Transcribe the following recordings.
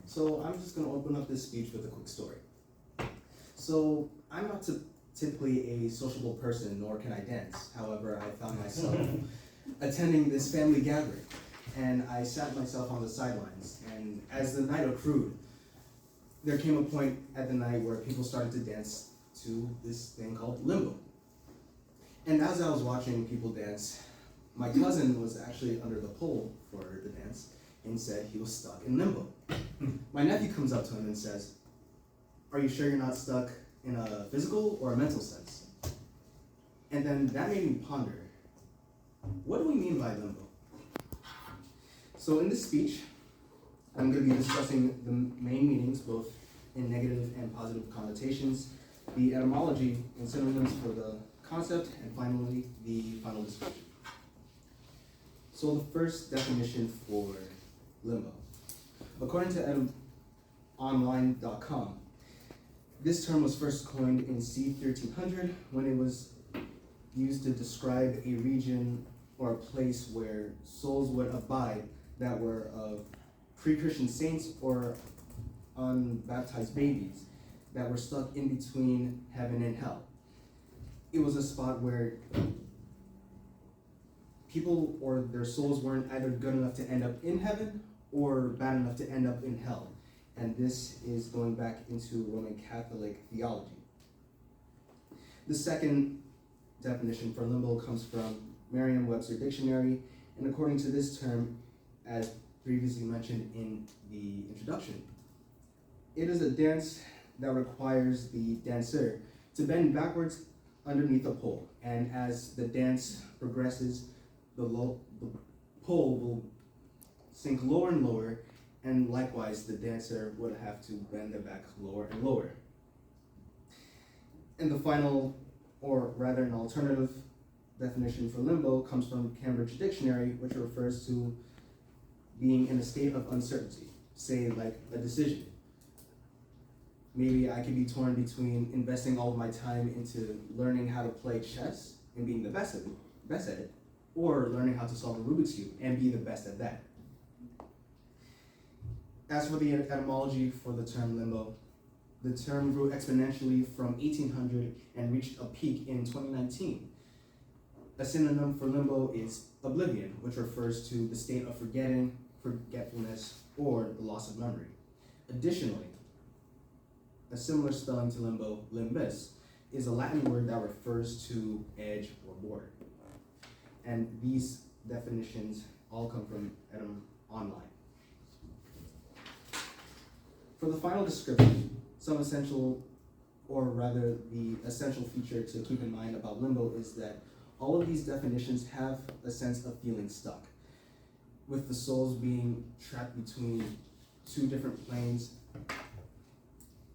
So I'm just going to open up this speech with a quick story. So I'm not typically a sociable person, nor can I dance. However, I found myself attending this family gathering, and I sat myself on the sidelines. And as the night accrued, there came a point at the night where people started to dance to this thing called Limbo. And as I was watching people dance, my cousin was actually under the pole for the dance and said he was stuck in limbo. My nephew comes up to him and says, "Are you sure you're not stuck in a physical or a mental sense?" And then that made me ponder, what do we mean by limbo? So in this speech, I'm going to be discussing the main meanings, both in negative and positive connotations, the etymology and synonyms for the concept, and finally, the final description. So the first definition for limbo. According to online.com, this term was first coined in c. 1300 when it was used to describe a region or a place where souls would abide that were of pre-Christian saints or unbaptized babies that were stuck in between heaven and hell. It was a spot where people or their souls weren't either good enough to end up in heaven or bad enough to end up in hell. And this is going back into Roman Catholic theology. The second definition for limbo comes from Merriam-Webster Dictionary, and according to this term, as previously mentioned in the introduction, it is a dance that requires the dancer to bend backwards underneath a pole, and as the dance progresses, the pole will sink lower and lower, and likewise the dancer would have to bend their back lower and lower. And the final, or rather an alternative definition for limbo comes from Cambridge Dictionary, which refers to being in a state of uncertainty, say like a decision. Maybe I could be torn between investing all of my time into learning how to play chess and being the best at it, or learning how to solve a Rubik's Cube and be the best at that. As for the etymology for the term limbo, the term grew exponentially from 1800 and reached a peak in 2019. A synonym for limbo is oblivion, which refers to the state of forgetfulness, or the loss of memory. Additionally, a similar spelling to limbo, limbus, is a Latin word that refers to edge or border. And these definitions all come from online. For the final description, some essential, or rather the essential feature to keep in mind about limbo is that all of these definitions have a sense of feeling stuck, with the souls being trapped between two different planes.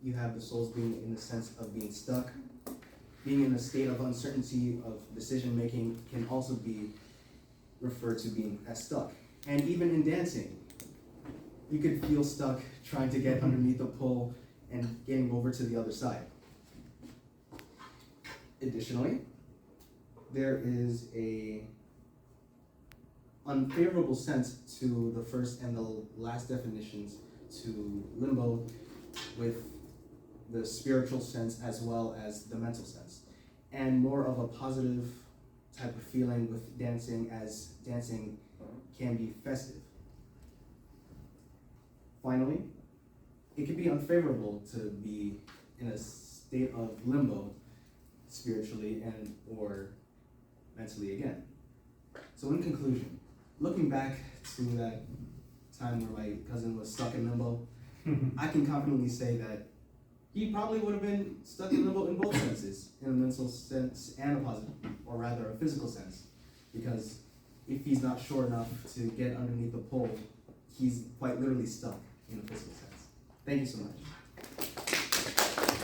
You have the souls being in the sense of being stuck. Being in a state of uncertainty of decision making can also be referred to being as stuck. And even in dancing, you could feel stuck trying to get underneath the pole and getting over to the other side. Additionally, there is a unfavorable sense to the first and the last definitions to limbo, with the spiritual sense as well as the mental sense, and more of a positive type of feeling with dancing, as dancing can be festive. Finally, it can be unfavorable to be in a state of limbo spiritually and or mentally again. So in conclusion, looking back to that time where my cousin was stuck in limbo, I can confidently say that he probably would have been stuck in limbo in both senses, in a mental sense and a positive, or rather a physical sense, because if he's not sure enough to get underneath the pole, he's quite literally stuck in a physical sense. Thank you so much.